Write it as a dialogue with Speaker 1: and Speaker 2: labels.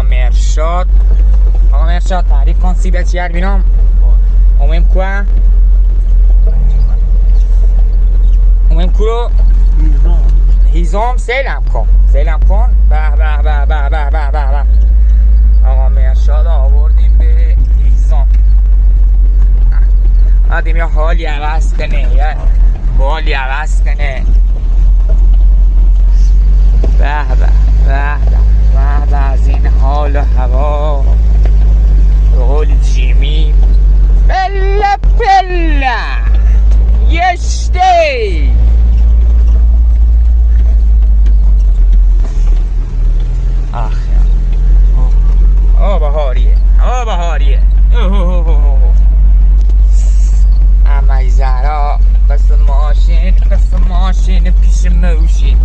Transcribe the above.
Speaker 1: مرشاد تعریف کن سیبت چیار بینم اومیم کوه اومیم کلو هیزام سیلم کن به به به به به به به آقا مرشاد آوردیم به هیزام آدیم یا حالی عوض کنه یا بالی عوض کنه به به به به از این حال و هوا قول جیمی پله پله یشتی آخه بهاریه اما ای زهرا قسم ماشین پیش موشین